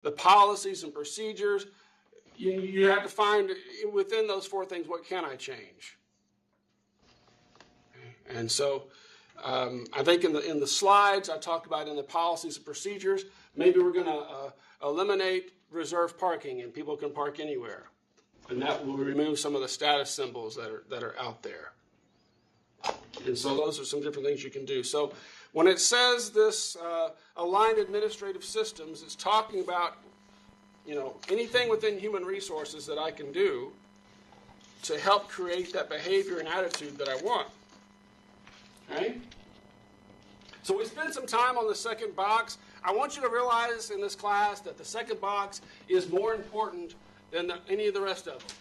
the policies and procedures. You have to find within those four things, what can I change? And so I think in the slides, I talked about in the policies and procedures, maybe we're going to eliminate reserved parking and people can park anywhere. And that will remove some of the status symbols that are out there. And so those are some different things you can do. So when it says this aligned administrative systems, it's talking about anything within human resources that I can do to help create that behavior and attitude that I want. Okay? So we spent some time on the second box. I want you to realize in this class that the second box is more important than any of the rest of them.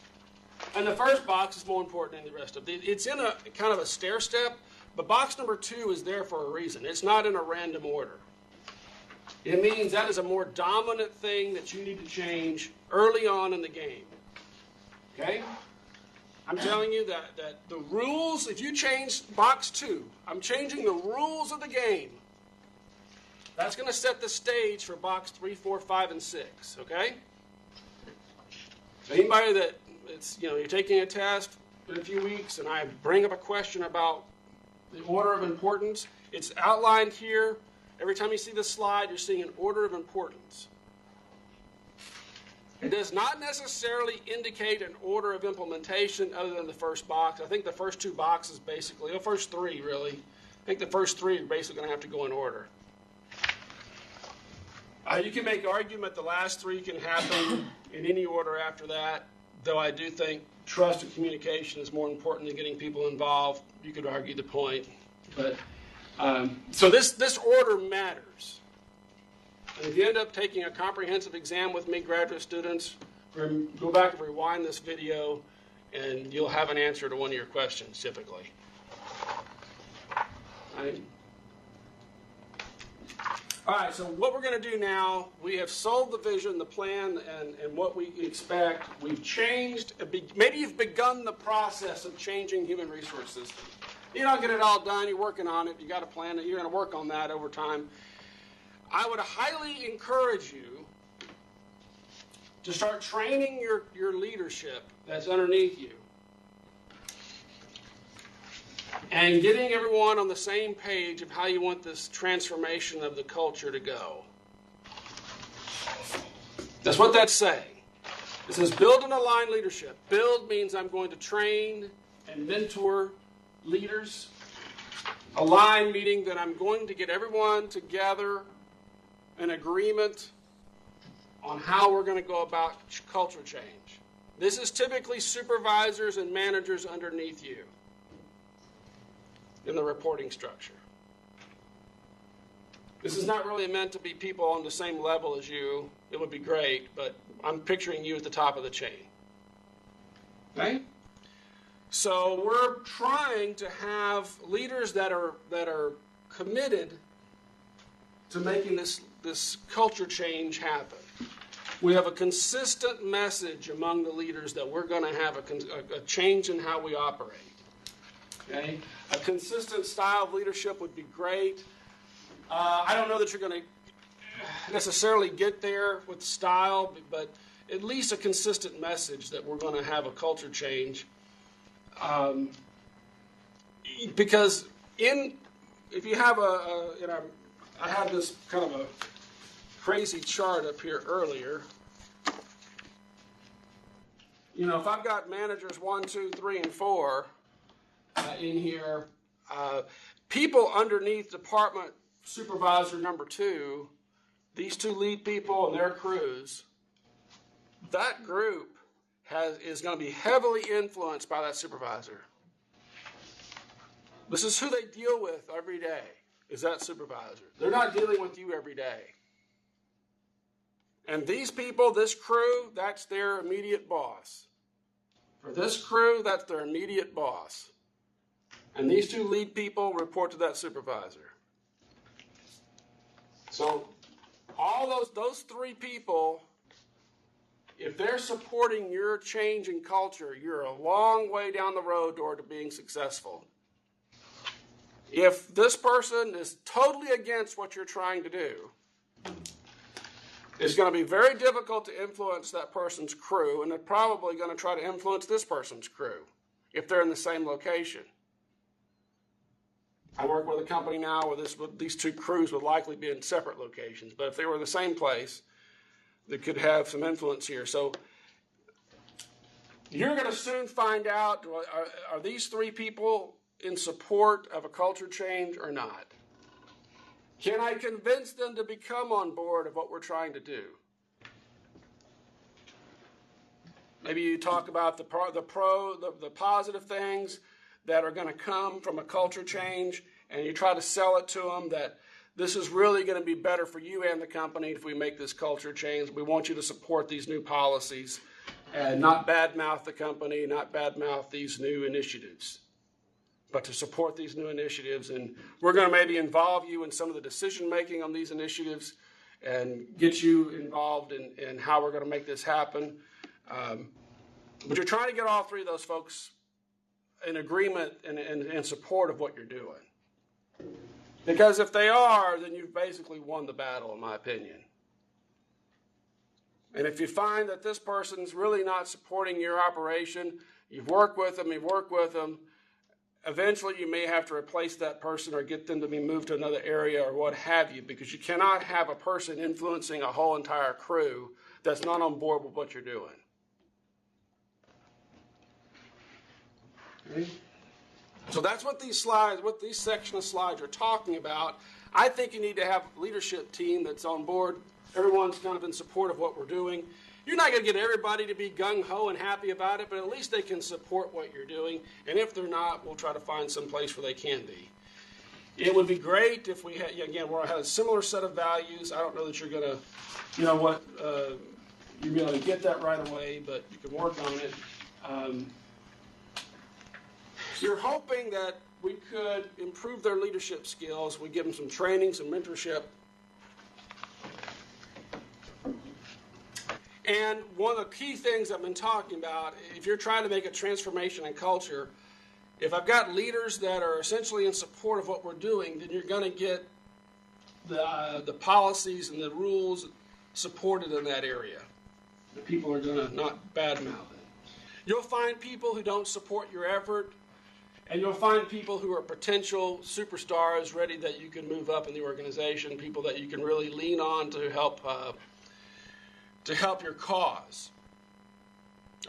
And the first box is more important than the rest of them. It's in a kind of a stair step, but box number 2 is there for a reason. It's not in a random order. It means that is a more dominant thing that you need to change early on in the game. Okay? I'm telling you that the rules, if you change box 2, I'm changing the rules of the game. That's going to set the stage for box 3, 4, 5, and 6. Okay? So anybody that you're taking a test in a few weeks and I bring up a question about the order of importance, it's outlined here. Every time you see this slide, you're seeing an order of importance. It does not necessarily indicate an order of implementation other than the first box. I think the first 2 boxes basically, the first 3 really, I think the first 3 are basically going to have to go in order. You can make argument the last 3 can happen in any order after that, though I do think trust and communication is more important than getting people involved. You could argue the point. But so this order matters. And if you end up taking a comprehensive exam with me, graduate students, go back and rewind this video, and you'll have an answer to one of your questions, typically. All right, so what we're going to do now, we have sold the vision, the plan, and what we expect. We've changed, maybe you've begun the process of changing human resource systems. You don't get it all done, you're working on it, you got a plan, you're going to work on that over time. I would highly encourage you to start training your leadership that's underneath you and getting everyone on the same page of how you want this transformation of the culture to go. That's what that's saying. It says build and align leadership. Build means I'm going to train and mentor leaders. Align meaning that I'm going to get everyone together in agreement on how we're going to go about culture change. This is typically supervisors and managers underneath you in the reporting structure. This is not really meant to be people on the same level as you. It would be great, but I'm picturing you at the top of the chain. Okay? So we're trying to have leaders that are committed to making this culture change happen. We have a consistent message among the leaders that we're going to have a change in how we operate. Okay? A consistent style of leadership would be great. I don't know that you're going to necessarily get there with style, but at least a consistent message that we're going to have a culture change. Because if you have I had this kind of a crazy chart up here earlier. If I've got managers 1, 2, 3, and 4 in here, people underneath department supervisor number 2, these 2 lead people and their crews, that group is going to be heavily influenced by that supervisor. This is who they deal with every day, is that supervisor. They're not dealing with you every day. And these people, this crew, that's their immediate boss. For this crew, that's their immediate boss. And these 2 lead people report to that supervisor. So all those 3 people, if they're supporting your change in culture, you're a long way down the road toward being successful. If this person is totally against what you're trying to do, It's going to be very difficult to influence that person's crew, and they're probably going to try to influence this person's crew if they're in the same location. I work with a company now where these two crews would likely be in separate locations, but if they were in the same place, they could have some influence here. So you're going to soon find out, are these three people in support of a culture change or not? Can I convince them to become on board of what we're trying to do? Maybe you talk about the positive things that are going to come from a culture change, and you try to sell it to them that this is really going to be better for you and the company if we make this culture change. We want you to support these new policies and not badmouth the company, not badmouth these new initiatives, but to support these new initiatives. And we're going to maybe involve you in some of the decision making on these initiatives and get you involved in how we're going to make this happen. But you're trying to get all three of those folks in agreement and in support of what you're doing. Because if they are, then you've basically won the battle, in my opinion. And if you find that this person's really not supporting your operation, you've worked with them, eventually you may have to replace that person or get them to be moved to another area or what have you, because you cannot have a person influencing a whole entire crew that's not on board with what you're doing. Okay. So that's what these slides, what these section of slides are talking about. I think you need to have a leadership team that's on board. Everyone's kind of in support of what we're doing. You're not going to get everybody to be gung-ho and happy about it, but at least they can support what you're doing. And if they're not, we'll try to find some place where they can be. It would be great if we had, again, we had a similar set of values. I don't know that you're going to, you'll be able to get that right away, but you can work on it. You're hoping that we could improve their leadership skills. We give them some training, some mentorship. And one of the key things I've been talking about, if you're trying to make a transformation in culture, if I've got leaders that are essentially in support of what we're doing, then you're going to get the policies and the rules supported in that area. The people are going to not badmouth it. You'll find people who don't support your effort, and you'll find people who are potential superstars ready that you can move up in the organization, people that you can really lean on to help your cause.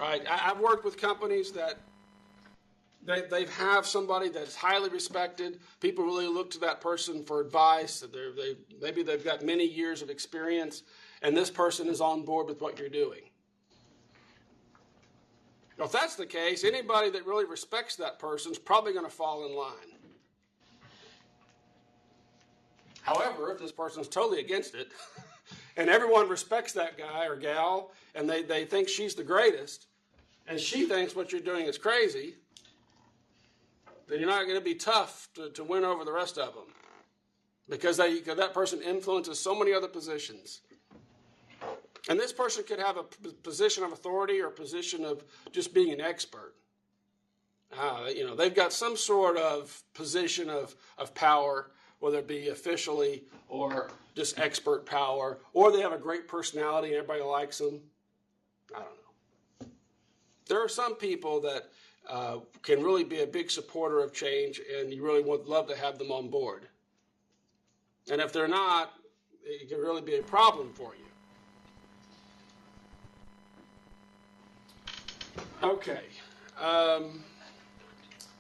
All right, I've worked with companies that they have somebody that's highly respected. People really look to that person for advice. Maybe they've got many years of experience, and this person is on board with what you're doing. Now, if that's the case, anybody that really respects that person is probably going to fall in line. However, if this person's totally against it, and everyone respects that guy or gal, and they think she's the greatest, and she thinks what you're doing is crazy, then you're not going to be tough to win over the rest of them. Because that person influences so many other positions. And this person could have a position of authority or a position of just being an expert. They've got some sort of position of power, whether it be officially or just expert power, or they have a great personality and everybody likes them. I don't know. There are some people that can really be a big supporter of change, and you really would love to have them on board. And if they're not, it can really be a problem for you. Okay.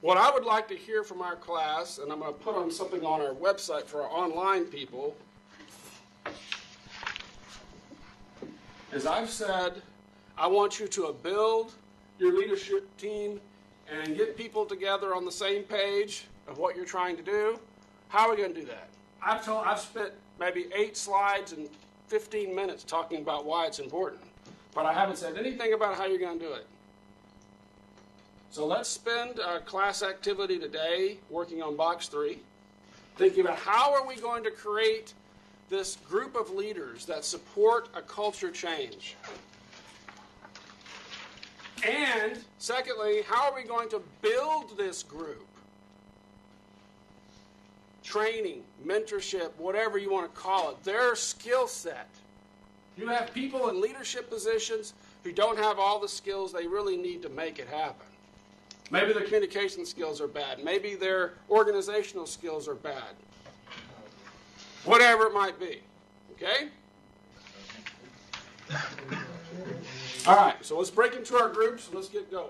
What I would like to hear from our class, and I'm going to put on something on our website for our online people, as I've said, I want you to build your leadership team and get people together on the same page of what you're trying to do. How are we going to do that? I've spent maybe 8 slides and 15 minutes talking about why it's important, but I haven't said anything about how you're going to do it. So let's spend a class activity today working on box 3, thinking about how are we going to create this group of leaders that support a culture change. And secondly, how are we going to build this group? Training, mentorship, whatever you want to call it, their skill set You have people in leadership positions who don't have all the skills they really need to make it happen. Maybe their communication skills are bad. Maybe their organizational skills are bad. Whatever it might be. Okay? All right, so let's break into our groups and let's get going.